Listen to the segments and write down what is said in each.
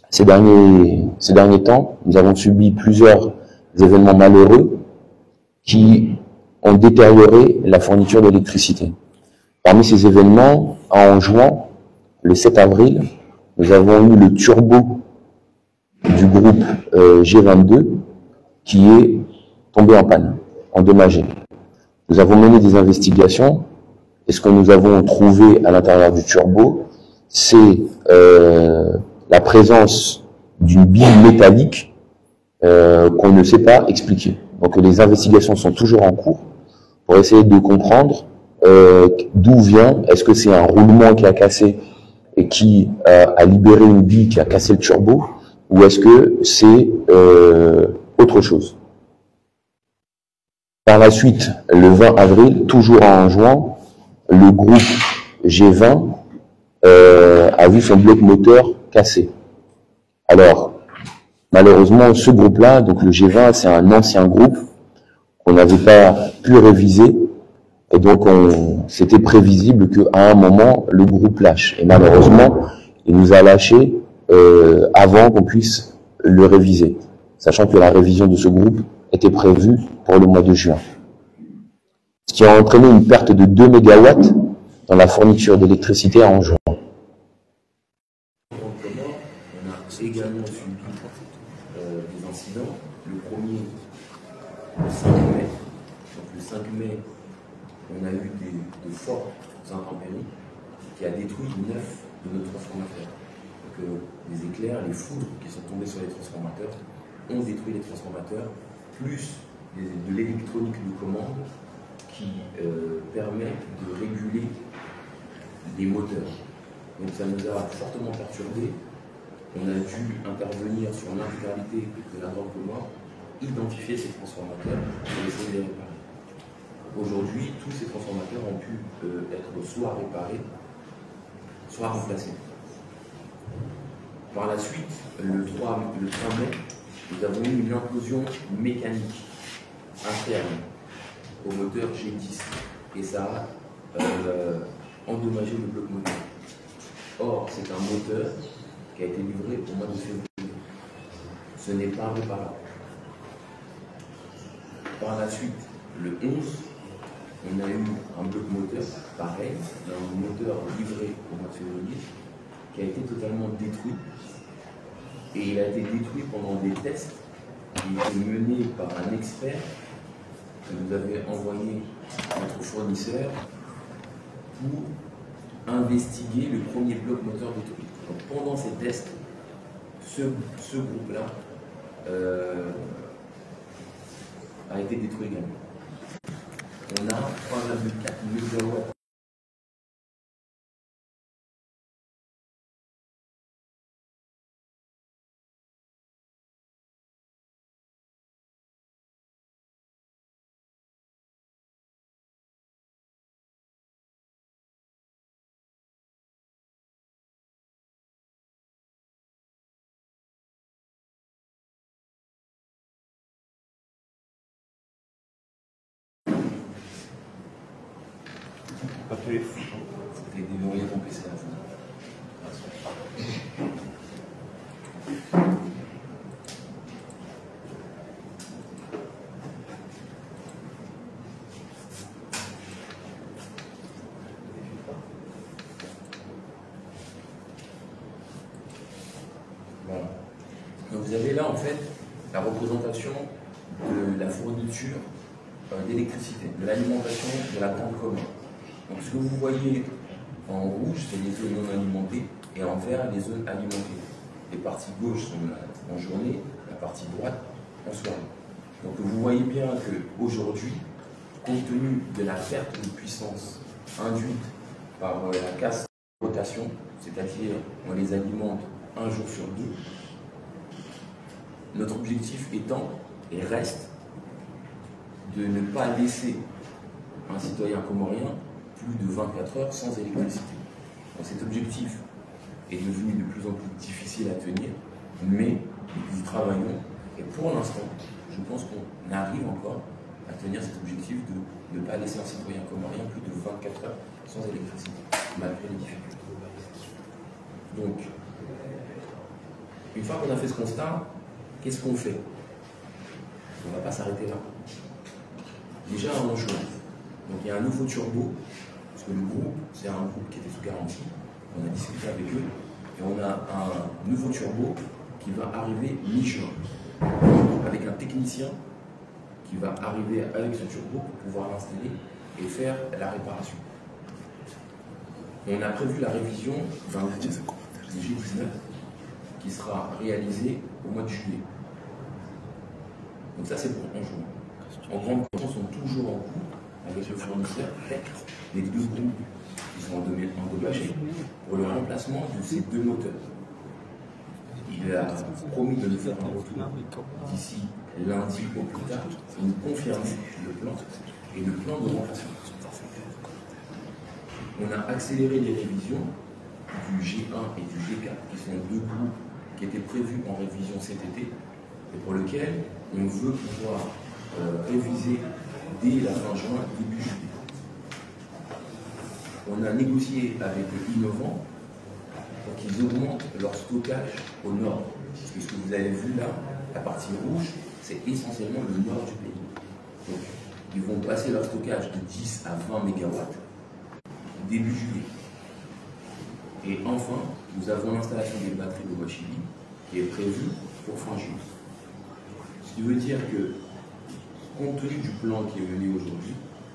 Ces derniers temps, nous avons subi plusieurs événements malheureux qui ont détérioré la fourniture d'électricité. Parmi ces événements, en juin, le 7 avril, nous avons eu le turbo du groupe G22 qui est tombé en panne, endommagé. Nous avons mené des investigations et ce que nous avons trouvé à l'intérieur du turbo, c'est la présence d'une bille métallique qu'on ne sait pas expliquer. Donc les investigations sont toujours en cours pour essayer de comprendre d'où vient, est-ce que c'est un roulement qui a cassé et qui a libéré une bille qui a cassé le turbo, ou est-ce que c'est autre chose. Par la suite, le 20 avril, toujours en juin, le groupe G20 a vu son bloc moteur cassé. Alors, malheureusement, ce groupe-là, donc le G20, c'est un ancien groupe qu'on n'avait pas pu réviser, et donc c'était prévisible qu'à un moment, le groupe lâche. Et malheureusement, il nous a lâché avant qu'on puisse le réviser, sachant que la révision de ce groupe était prévue pour le mois de juin. Ce qui a entraîné une perte de 2 mégawatts dans la fourniture d'électricité en juin. On a également subi des incidents. Le premier, le 5 mai. Donc le 5 mai, on a eu de fortes intempéries qui a détruit 9 de nos transformateurs. Donc les éclairs, les foudres qui sont tombés sur les transformateurs ont détruit les transformateurs, plus de l'électronique de commande qui permet de réguler les moteurs. Donc ça nous a fortement perturbés. On a dû intervenir sur l'intégralité de la drogue commun, identifier ces transformateurs et essayer de les réparer. Aujourd'hui, tous ces transformateurs ont pu être soit réparés, soit remplacés. Par la suite, le 3 mai, nous avons eu une implosion mécanique interne au moteur G10 et ça a endommagé le bloc moteur. Or, c'est un moteur qui a été livré au mois de février. Ce n'est pas réparable. Par la suite, le 11, on a eu un bloc moteur pareil, un moteur livré au mois de février, qui a été totalement détruit. Et il a été détruit pendant des tests qui étaient menés par un expert que nous avait envoyé notre fournisseur pour investiguer le premier bloc moteur détruit. Donc pendant ces tests, ce groupe-là a été détruit également. On a 3,4 MW. Pas tous les fous. C'était des verrouillés qu'on PC à la fin. Voilà. Donc vous avez là en fait la représentation de la fourniture d'électricité, de l'alimentation de la grande commune. Donc ce que vous voyez en rouge, c'est les zones non alimentées, et en vert, les zones alimentées. Les parties gauches sont en journée, la partie droite en soirée. Donc vous voyez bien qu'aujourd'hui, compte tenu de la perte de puissance induite par la casse de rotation, c'est-à-dire on les alimente un jour sur deux, notre objectif étant et reste de ne pas laisser un citoyen comorien plus de 24 heures sans électricité. Donc cet objectif est devenu de plus en plus difficile à tenir, mais nous y travaillons et pour l'instant, je pense qu'on arrive encore à tenir cet objectif de ne pas laisser un citoyen comorien plus de 24 heures sans électricité, malgré les difficultés. Donc, Une fois qu'on a fait ce constat, qu'est-ce qu'on fait? On ne va pas s'arrêter là. Déjà un changement. Donc il y a un nouveau turbo, parce que le groupe, c'est un groupe qui était sous garantie. On a discuté avec eux, et on a un nouveau turbo qui va arriver mi-juin, avec un technicien qui va arriver avec ce turbo pour pouvoir l'installer et faire la réparation. On a prévu la révision d'un groupe du G19 qui sera réalisée au mois de juillet. Donc ça c'est pour un juin. En grande partie sont toujours en cours avec le fournisseur, les deux groupes qui sont endommagés pour le remplacement de ces deux moteurs. Il a promis de nous faire un retour d'ici lundi au plus tard pour nous confirmer le plan et le plan de remplacement. On a accéléré les révisions du G1 et du G4, qui sont deux groupes qui étaient prévus en révision cet été et pour lesquels on veut pouvoir réviser dès la fin juin, début juillet. On a négocié avec Innovant pour qu'ils augmentent leur stockage au nord. Parce que ce que vous avez vu là, la partie rouge, c'est essentiellement le nord du pays. Donc, ils vont passer leur stockage de 10 à 20 MW début juillet. Et enfin, nous avons l'installation des batteries de Wachili qui est prévue pour fin juillet. Ce qui veut dire que, compte tenu du plan qui est mené aujourd'hui,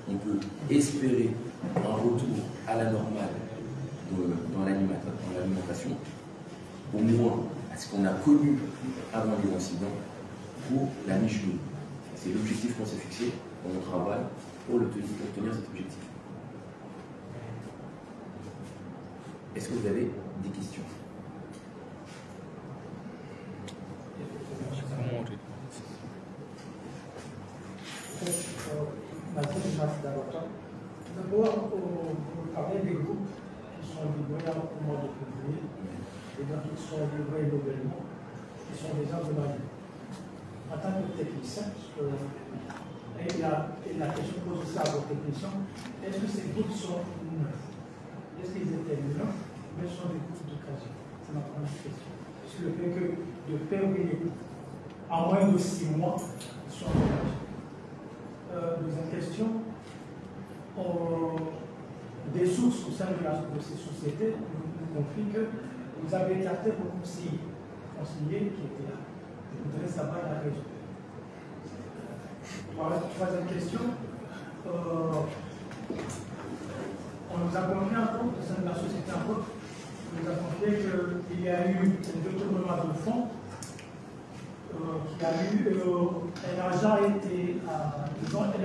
on peut espérer un retour à la normale dans l'alimentation, au moins à ce qu'on a connu avant les incidents, pour la mi-juillet. C'est l'objectif qu'on s'est fixé, on travaille pour obtenir cet objectif. Est-ce que vous avez des questions? D'abord, vous parlez des groupes qui sont livrés au mois de février et donc qui sont livrés nouvellement, qui sont déjà endommagés. En tant que technicien, et la question pose aussi à vos techniciens, est-ce que ces groupes sont neufs? Est-ce qu'ils étaient neufs, mais sont des groupes d'occasion? C'est ma première question. Sur le fait que de février à moins de 6 mois, ils sont endommagés. Deuxième question, des sources au sein de ces sociétés nous confient que vous avez écarté vos conseillers qui étaient là. Je voudrais savoir la raison. Voilà, troisième question. On nous a confié un peu, au sein de la société un peu, on nous a confié qu'il y a eu un détournement de fonds, qu'il y a eu un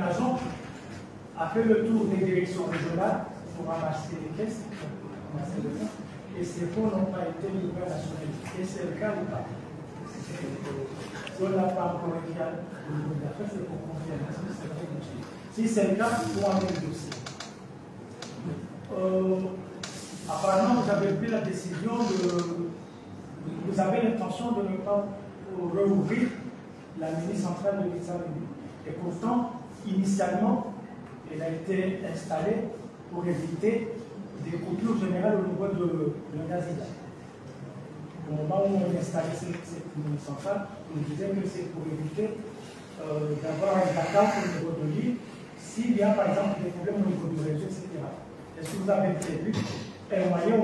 agent a fait le tour des directions régionales pour ramasser les caisses, et ces fonds n'ont pas été livrés à la nationalité. Et c'est le cas ou pas? Si on n'a pas encore écrit au niveau d'affaires, c'est pour confirmer. Si c'est le cas, il faut amener le dossier. Apparemment, vous avez pris la décision vous avez l'intention de ne pas rouvrir la mini-centrale de l'État-Unis. Et pourtant, initialement, elle a été installée pour éviter des coupures générales au niveau de Gazida. Au moment où on a installé cette mini-centrale, on disait que c'est pour éviter d'avoir un blackout au niveau de l'île, s'il y a par exemple des problèmes au niveau du réseau, etc. Est-ce que vous avez prévu un moyen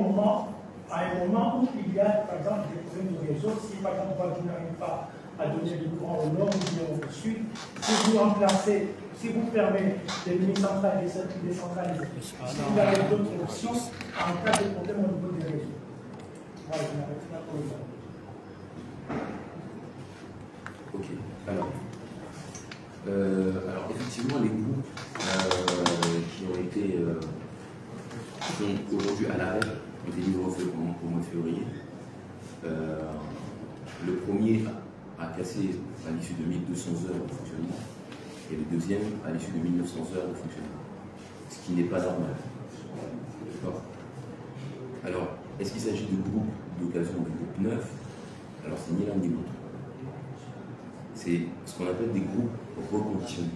à un moment où il y a par exemple des problèmes de réseau, si par exemple vous n'arrivez pas à donner du courant au nord ou bien au sud, si vous remplacez, si vous fermez les mini-centrales décentralisées, si vous avez d'autres options en cas de problème au niveau des réseaux. Voilà, je m'arrête là pour le moment. Ok, alors effectivement, les groupes qui ont été sont aujourd'hui à l'arrêt ont été livrés au mois de février. Le premier a cassé à l'issue de 1200 heures de fonctionnement et le deuxième à l'issue de 1900 heures de fonctionnement, ce qui n'est pas normal. D'accord. Alors, est-ce qu'il s'agit de groupes d'occasion ou de groupes neufs? Alors, c'est ni l'un ni l'autre. C'est ce qu'on appelle des groupes reconditionnés.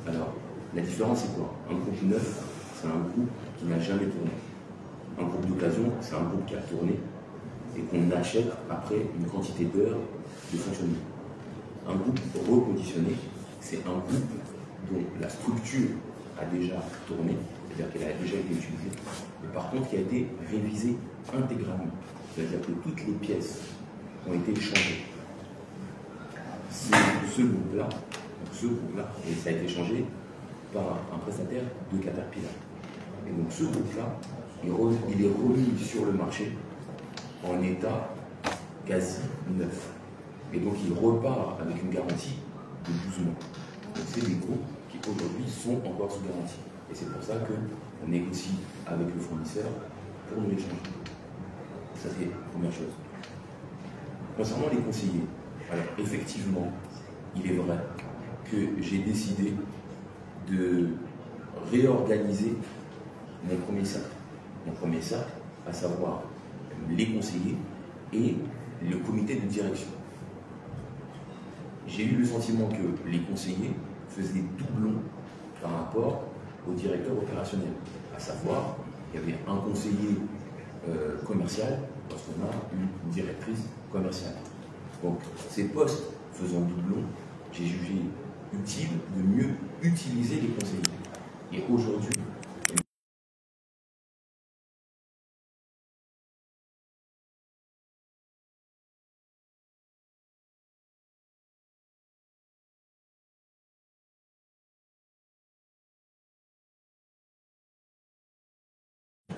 Alors, la différence, c'est quoi? Un groupe neuf, c'est un groupe qui n'a jamais tourné. Un groupe d'occasion, c'est un groupe qui a tourné et qu'on achète après une quantité d'heures de fonctionnement. Un groupe reconditionné, c'est un groupe dont la structure a déjà tourné, c'est-à-dire qu'elle a déjà été utilisée, mais par contre qui a été révisée intégralement, c'est-à-dire que toutes les pièces ont été changées. C'est ce groupe-là, et ça a été changé par un prestataire de Caterpillar. Et donc ce groupe-là, il est remis sur le marché en état quasi neuf. Et donc il repart avec une garantie de 12 mois. Donc c'est des groupes qui aujourd'hui sont encore sous garantie. Et c'est pour ça qu'on négocie avec le fournisseur pour nous les changer. Ça c'est la première chose. Concernant les conseillers, alors effectivement, il est vrai que j'ai décidé de réorganiser mon premier cercle. Mon premier cercle, à savoir les conseillers et le comité de direction. J'ai eu le sentiment que les conseillers faisaient doublon par rapport au directeur opérationnel. À savoir, il y avait un conseiller commercial lorsqu'on a une directrice commerciale. Donc, ces postes faisant doublon, j'ai jugé utile de mieux utiliser les conseillers. Et aujourd'hui,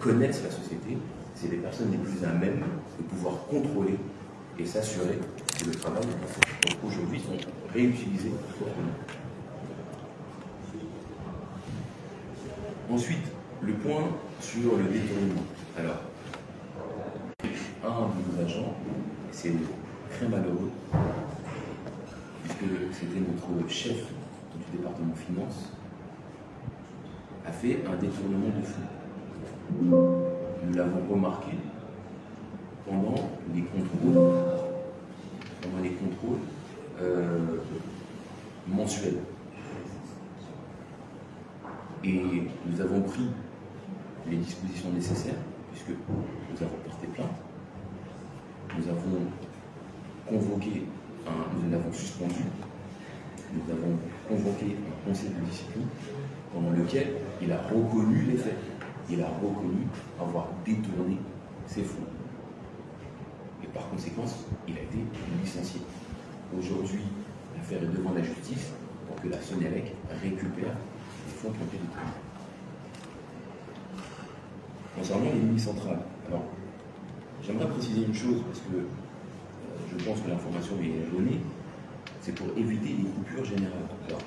connaissent la société, c'est les personnes les plus à même de pouvoir contrôler et s'assurer que le travail est fait. Donc aujourd'hui, ils sont réutilisés autrement. Ensuite, le point sur le détournement. Alors, un de nos agents, c'est très malheureux, puisque c'était notre chef du département finance, a fait un détournement de fonds. Nous l'avons remarqué pendant les contrôles mensuels. Et nous avons pris les dispositions nécessaires, puisque nous avons porté plainte, nous avons convoqué, nous l'avons suspendu, nous avons convoqué un conseil de discipline pendant lequel il a reconnu les faits. Il a reconnu avoir détourné ses fonds. Et par conséquent, il a été licencié. Aujourd'hui, l'affaire est devant la justice pour que la Sonelec récupère les fonds qui ont été détournés. Concernant les mini-centrales, alors, j'aimerais préciser une chose, parce que je pense que l'information est donnée, c'est pour éviter les coupures générales. Alors,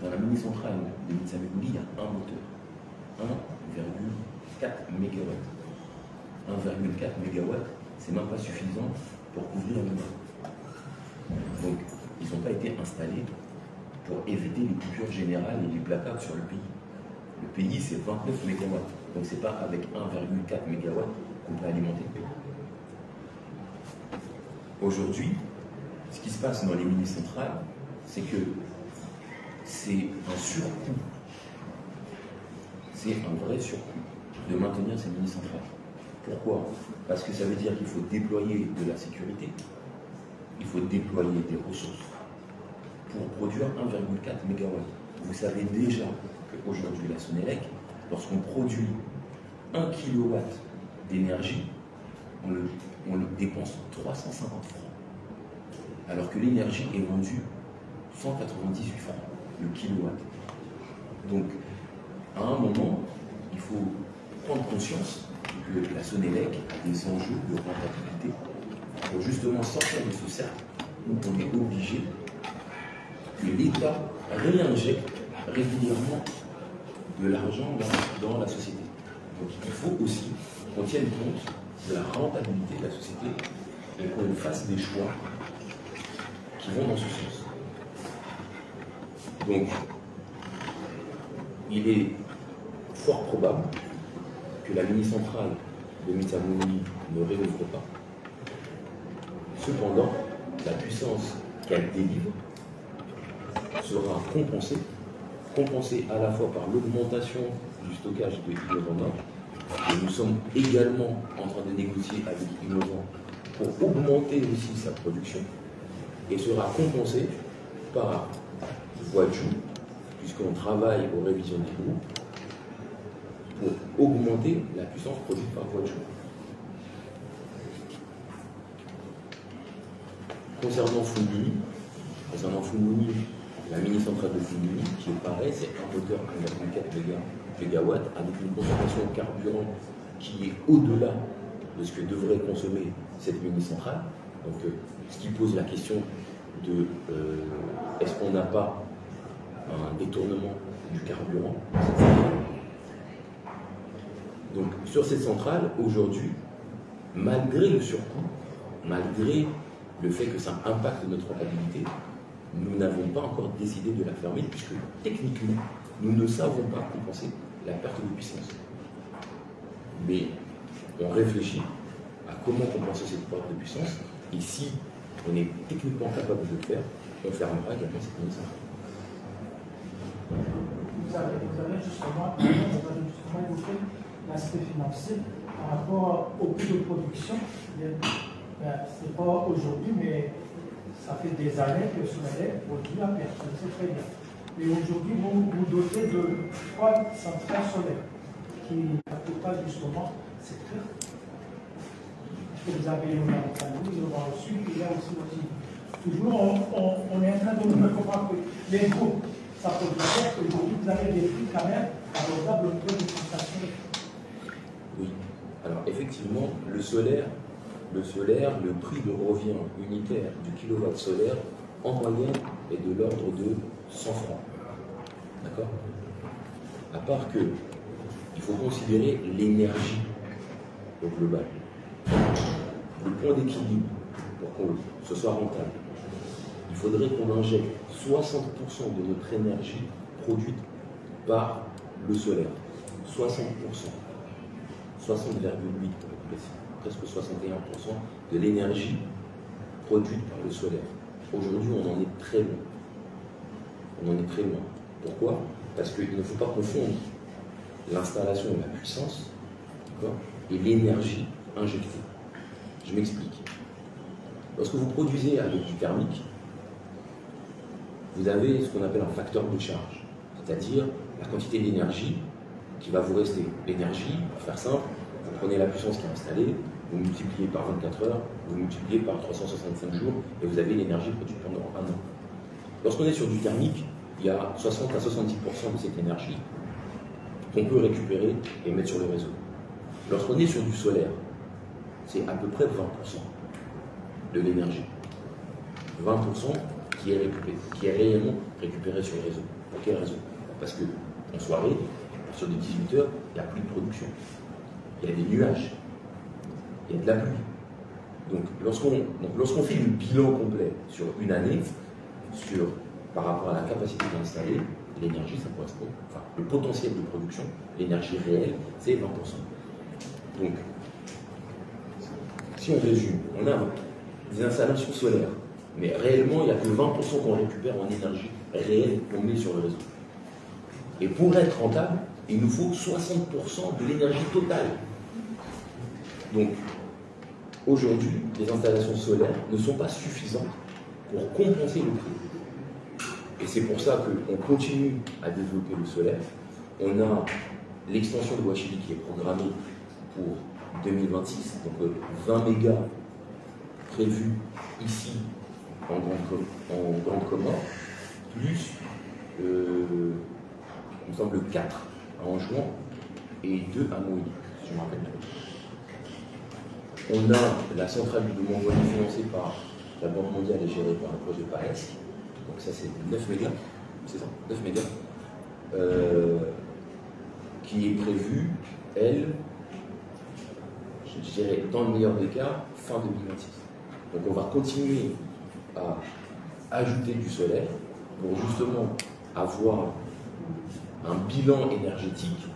dans la mini-centrale de Mitsamekouli, il y a un moteur. 1,4 MW. 1,4 MW, c'est même pas suffisant pour couvrir le marché. Donc, ils n'ont pas été installés pour éviter les coupures générales et les blackouts sur le pays. Le pays, c'est 29 MW. Donc, c'est pas avec 1,4 MW qu'on peut alimenter le pays. Aujourd'hui, ce qui se passe dans les mini-centrales, c'est que c'est un surcoût. C'est un vrai surcoût de maintenir ces mini-centrales. Pourquoi? Parce que ça veut dire qu'il faut déployer de la sécurité, il faut déployer des ressources pour produire 1,4 MW. Vous savez déjà qu'aujourd'hui, la Sonelec, lorsqu'on produit 1 kW d'énergie, on le dépense 350 francs. Alors que l'énergie est vendue 198 francs le kilowatt. Donc, à un moment, il faut prendre conscience que la Sonelec a des enjeux de rentabilité pour justement sortir de ce cercle où on est obligé que l'État réinjecte régulièrement de l'argent dans la société. Donc il faut aussi qu'on tienne compte de la rentabilité de la société et qu'on fasse des choix qui vont dans ce sens. Donc, il est fort probable que la mini-centrale de Mitsamekouli ne réouvre pas. Cependant, la puissance qu'elle délivre sera compensée à la fois par l'augmentation du stockage de hydrogène Et nous sommes également en train de négocier avec Innovant pour augmenter aussi sa production et sera compensé par Huaqiu, puisqu'on travaille aux révisions du groupe pour augmenter la puissance produite par Huaqiu. Concernant Fundini, la mini-centrale de Fundini, qui est pareil, c'est un moteur 1,4 MW avec une consommation de carburant qui est au-delà de ce que devrait consommer cette mini-centrale. Donc, ce qui pose la question de est-ce qu'on n'a pas un détournement du carburant. Donc, sur cette centrale, aujourd'hui, malgré le surcoût, malgré le fait que ça impacte notre rentabilité, nous n'avons pas encore décidé de la fermer puisque techniquement, nous ne savons pas compenser la perte de puissance. Mais on réfléchit à comment compenser cette perte de puissance et si on est techniquement capable de le faire, on fermera également cette mini-centrale. Vous avez justement évoqué l'aspect financier par rapport au coût de production. Ce n'est pas aujourd'hui, mais ça fait des années que Sonatel produit à perte, c'est très bien. Et aujourd'hui, vous vous dotez de 3 centrales solaires qui, à total justement, c'est clair. Vous avez une au sud, il y a aussi au sud. Toujours, on est en train de nous comprendre que les groupes, ça produit cher, aujourd'hui, vous avez des prix quand même abordables au niveau de transaction. Oui, alors effectivement, le solaire, le prix de revient unitaire du kilowatt solaire, en moyenne, est de l'ordre de 100 francs. D'accord? À part que, il faut considérer l'énergie au global. Le point d'équilibre, pour que ce soit rentable, il faudrait qu'on injecte 60% de notre énergie produite par le solaire. 60%. 60,8% presque 61% de l'énergie produite par le solaire. Aujourd'hui, on en est très loin. On en est très loin. Pourquoi? Parce qu'il ne faut pas confondre l'installation et la puissance et l'énergie injectée. Je m'explique. Lorsque vous produisez avec du thermique, vous avez ce qu'on appelle un facteur de charge, c'est-à-dire la quantité d'énergie qui va vous rester. L'énergie, pour faire simple, vous prenez la puissance qui est installée, vous multipliez par 24 heures, vous multipliez par 365 jours, et vous avez l'énergie produite pendant un an. Lorsqu'on est sur du thermique, il y a 60 à 70% de cette énergie qu'on peut récupérer et mettre sur le réseau. Lorsqu'on est sur du solaire, c'est à peu près 20% de l'énergie. 20% qui est réellement récupéré sur le réseau. Pour quelle raison? Parce qu'en soirée, à partir de 18 h, il n'y a plus de production. Il y a des nuages. Il y a de la pluie. Donc lorsqu'on fait le bilan complet sur une année, par rapport à la capacité d'installer, l'énergie, ça correspond, enfin le potentiel de production, l'énergie réelle, c'est 20%. Donc, si on résume, on a des installations solaires, mais réellement, il n'y a que 20% qu'on récupère en énergie réelle qu'on met sur le réseau. Et pour être rentable, il nous faut 60% de l'énergie totale. Donc, aujourd'hui, les installations solaires ne sont pas suffisantes pour compenser le prix. Et c'est pour ça qu'on continue à développer le solaire. On a l'extension de Ouachili qui est programmée pour 2026, donc 20 mégas prévus ici en Grande Comore, plus, il me semble, 4 à Anjouan et 2 à Moïse, si je me rappelle bien. On a la centrale du Mont-Voilier financée par la Banque mondiale et gérée par le projet PAES, donc ça c'est 9 mégas, c'est ça, 9 mégas, qui est prévue, elle, je dirais, dans le meilleur des cas, fin 2026. Donc on va continuer à ajouter du solaire pour justement avoir un bilan énergétique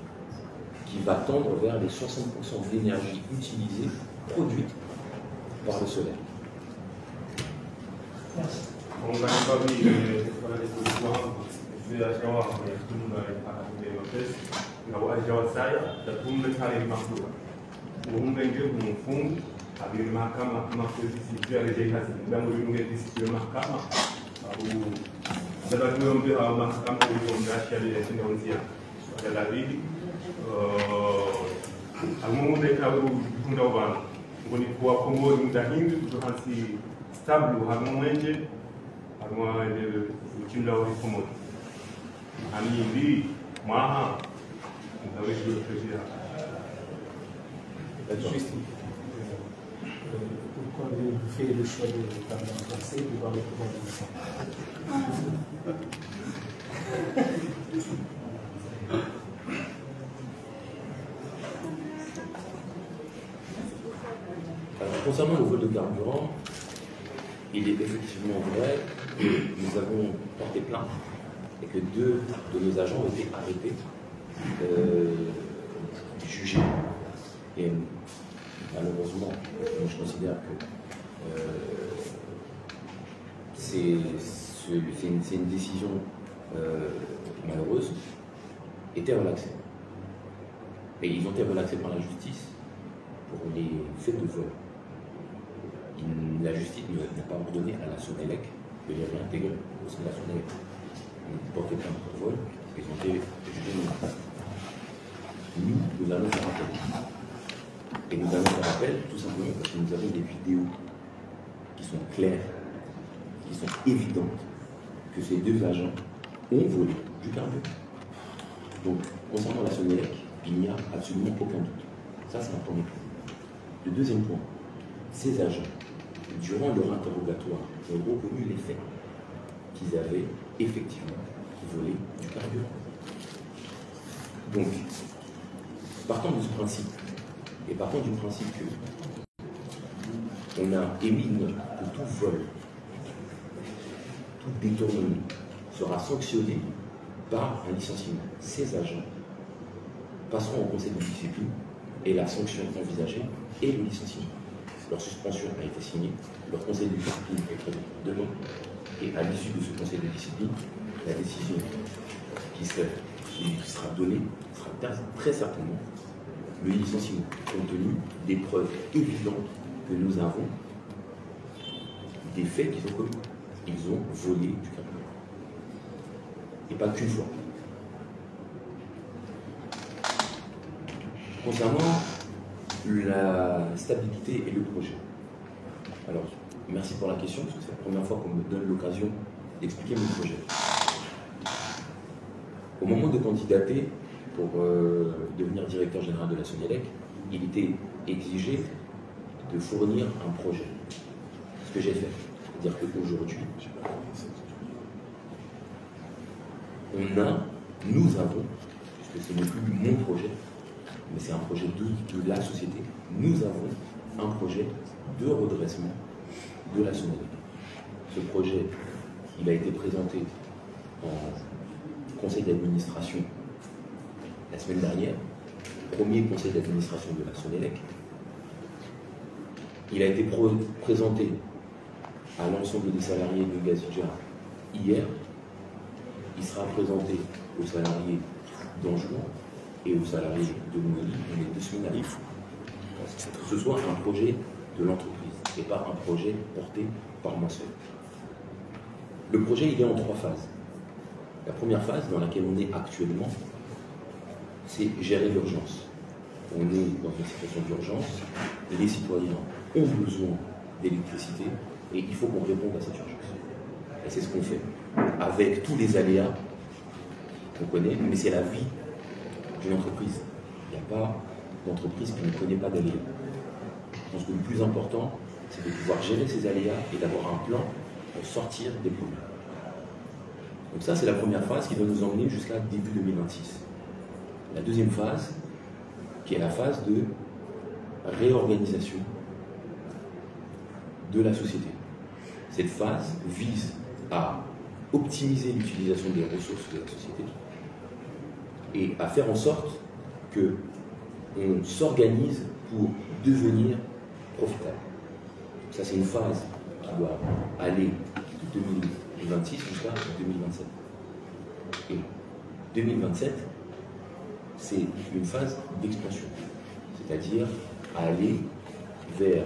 qui va tendre vers les 60% d'énergie utilisée produite par le solaire. Merci. On n'a pas mis les positions. Je vais assurer tout le monde à raconter votre test. Jawasaya da tumbe kare makura muumbe ndio mfungu abiri mahakama kama kesi ya rejea ndango yunge disiplina mahakama au dala tuombe au mahakama hiyo ndasha ile inaanzia dala hili amuumbe kabu kunda ubana ngoni kwa kongo mdahindu tuhansi stable hamwenje harma kimla wa komo ani ndi maha avec le président. Pourquoi vous faites le choix de parler en français devant le pouvoir de l'État? Concernant le vol de carburant, il est effectivement vrai que nous avons porté plainte et que 2 de nos agents ont été arrêtés. Jugé. Et malheureusement, je considère que c'est une décision malheureuse, était relaxée. Et ils ont été relaxés par la justice pour les faits de vol. La justice n'a pas ordonné à la Sonelec de les réintégrer au sein de la Sonelec. Ils portaient plainte pour vol, ils ont été jugés non. Nous allons faire appel. Et nous allons faire appel tout simplement parce que nous avons des vidéos qui sont claires, qui sont évidentes, que ces 2 agents ont volé du carburant. Donc, concernant la Sonelec, il n'y a absolument aucun doute. Ça, c'est un premier point. Le deuxième point, ces agents, durant leur interrogatoire, ont reconnu les faits qu'ils avaient effectivement volé du carburant. Donc, partant de ce principe, et partant du principe que on a émis une note que tout vol, tout détournement sera sanctionné par un licenciement. Ces agents passeront au conseil de discipline et la sanction envisagée est le licenciement. Leur suspension a été signée, leur conseil de discipline est prévu demain, et à l'issue de ce conseil de discipline, la décision qui sera donnée sera très certainement le licenciement, compte tenu des preuves évidentes que nous avons des faits qu'ils ont commis. Ils ont volé du carburant. Et pas qu'une fois. Concernant la stabilité et le projet. Alors, merci pour la question, parce que c'est la première fois qu'on me donne l'occasion d'expliquer mon projet. Au moment de candidater pour devenir directeur général de la Sonelec, il était exigé de fournir un projet. Ce que j'ai fait. C'est-à-dire qu'aujourd'hui, nous avons, puisque ce n'est plus mon projet, mais c'est un projet de la société, nous avons un projet de redressement de la Sonelec. Ce projet, il a été présenté en conseil d'administration la semaine dernière, premier conseil d'administration de la Sonelec. Il a été présenté à l'ensemble des salariés de Gazidja hier. Il sera présenté aux salariés d'Anjouan et aux salariés de Nouméli dans les 2 semaines à venir. Que ce soit un projet de l'entreprise et pas un projet porté par moi seul. Le projet, il est en 3 phases. La première phase, dans laquelle on est actuellement, c'est gérer l'urgence. On est dans une situation d'urgence, les citoyens ont besoin d'électricité et il faut qu'on réponde à cette urgence. Et c'est ce qu'on fait, avec tous les aléas qu'on connaît, mais c'est la vie d'une entreprise. Il n'y a pas d'entreprise qui ne connaît pas d'aléas. Je pense que le plus important, c'est de pouvoir gérer ces aléas et d'avoir un plan pour sortir des problèmes. Donc ça, c'est la première phase qui va nous emmener jusqu'à début 2026. La deuxième phase, qui est la phase de réorganisation de la société. Cette phase vise à optimiser l'utilisation des ressources de la société et à faire en sorte qu'on s'organise pour devenir profitable. Ça, c'est une phase qui doit aller de 2026 jusqu'à 2027. Et 2027, c'est une phase d'expansion, c'est-à-dire aller vers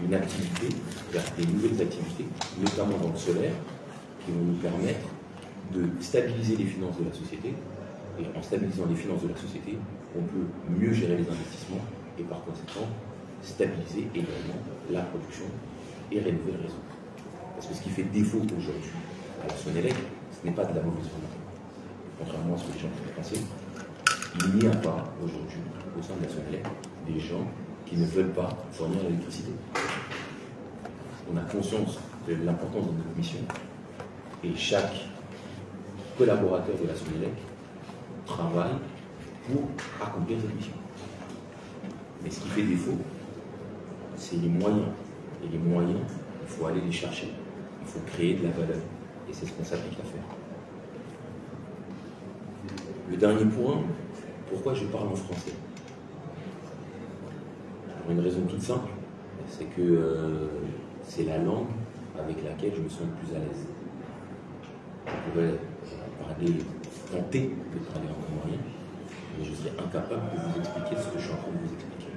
une activité, vers des nouvelles activités, notamment dans le solaire, qui vont nous permettre de stabiliser les finances de la société. Et en stabilisant les finances de la société, on peut mieux gérer les investissements et par conséquent stabiliser également la production et rénover le réseau. Parce que ce qui fait défaut aujourd'hui à la Sonélec, ce n'est pas de la mauvaise volonté. Contrairement à ce que les gens pourraient penser, il n'y a pas aujourd'hui au sein de la Sonélec des gens qui ne veulent pas fournir l'électricité. On a conscience de l'importance de notre mission et chaque collaborateur de la Sonélec travaille pour accomplir cette mission. Mais ce qui fait défaut, c'est les moyens. Et les moyens, il faut aller les chercher. Il faut créer de la valeur. Et c'est ce qu'on s'applique à faire. Le dernier point, pourquoi je parle en français? Pour une raison toute simple, c'est que c'est la langue avec laquelle je me sens le plus à l'aise. Je pourrais tenter de parler en comorien, mais je suis incapable de vous expliquer ce que je suis en train de vous expliquer.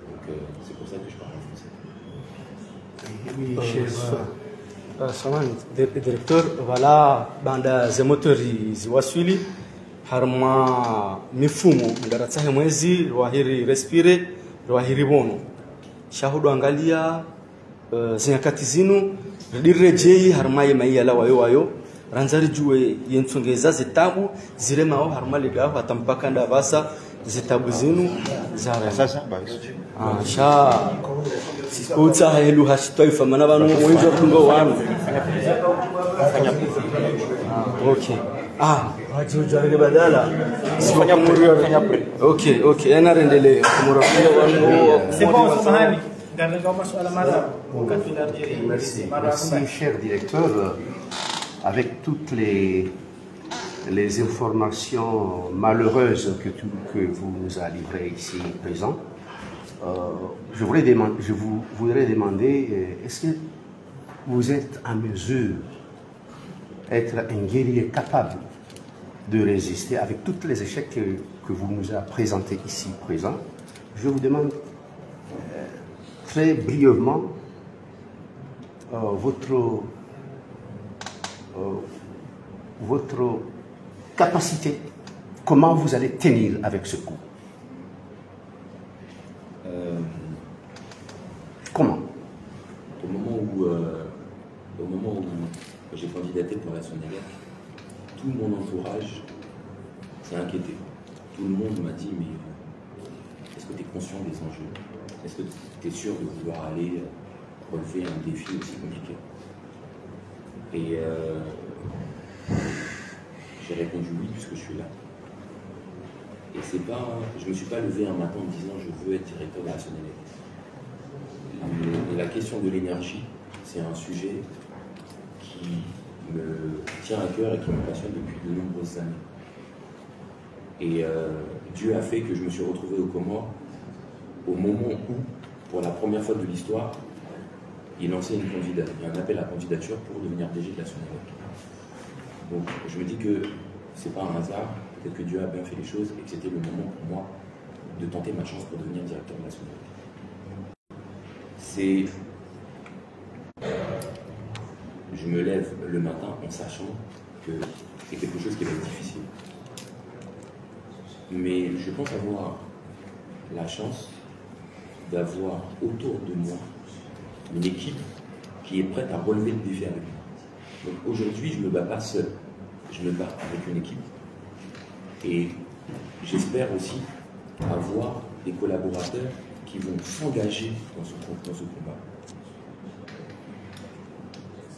Donc c'est pour ça que je parle en français. Oui, chef. Samahani directeur, wala banda za motori ziwasili harma mifumo ndaratsahe mwezi rwahiri respire rwahiri bono shahudu angalia zinyakati zinu ridirejei harma yemayala wayo ranzari juwe yentsongeza zitabu ziremao harma ligaho atampaka ndabasa zitabu zinu zara sasa basi sha utsa helu hashitoifa mana banu wenzo kungo wanu okay wajiujari badala fanya pre okay ana rendelee kumura wanu C'est bon, Samahani. Merci, cher directeur. Avec toutes les informations malheureuses que vous nous avez livrées ici présent, je vous voudrais demander, est-ce que vous êtes en mesure d'être un guerrier capable de résister avec tous les échecs que vous nous avez présentés ici présent? Je vous demande très brièvement votre capacité, comment vous allez tenir avec ce coup? Comment? Au moment où j'ai candidaté pour la Sonélec, tout mon entourage s'est inquiété. Tout le monde m'a dit, mais est-ce que tu es conscient des enjeux? Est-ce que tu es sûr de vouloir aller relever un défi aussi compliqué? Et j'ai répondu oui, puisque je suis là. Et c'est pas, je ne me suis pas levé un matin en disant je veux être directeur de la Sonélec. La question de l'énergie, c'est un sujet qui me tient à cœur et qui me passionne depuis de nombreuses années. Et Dieu a fait que je me suis retrouvé aux Comores au moment où, pour la première fois de l'histoire, il lançait un appel à candidature pour devenir DG de la Sonélec. Donc je me dis que c'est pas un hasard, peut-être que Dieu a bien fait les choses et que c'était le moment pour moi de tenter ma chance pour devenir directeur de la Sonélec. Je me lève le matin en sachant que c'est quelque chose qui va être difficile. Mais je pense avoir la chance d'avoir autour de moi une équipe qui est prête à relever le défi avec moi. Donc aujourd'hui, je ne me bats pas seul, je me bats avec une équipe. Et j'espère aussi avoir des collaborateurs qui vont s'engager dans ce combat.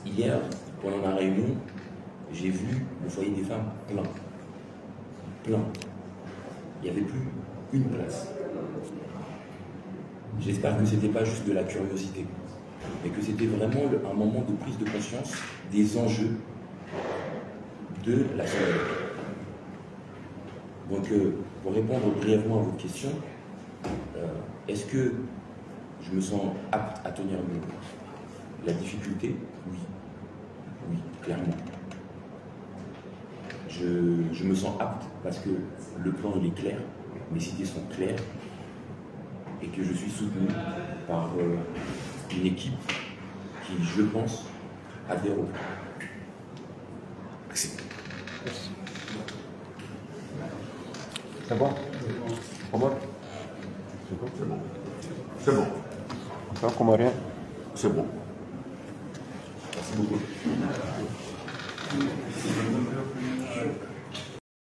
Hier, pendant la réunion, j'ai vu le foyer des femmes plein. Il n'y avait plus une place. J'espère que ce n'était pas juste de la curiosité, mais que c'était vraiment un moment de prise de conscience des enjeux de la Sonélec. Donc, pour répondre brièvement à votre question, est-ce que je me sens apte à tenir la difficulté? Oui. Oui, clairement. je me sens apte parce que le plan il est clair, mes cités sont claires et que je suis soutenu par une équipe qui, je pense, adhère au plan. Merci. C'est bon? Comment? C'est bon. Encore comorien? C'est bon. Merci beaucoup.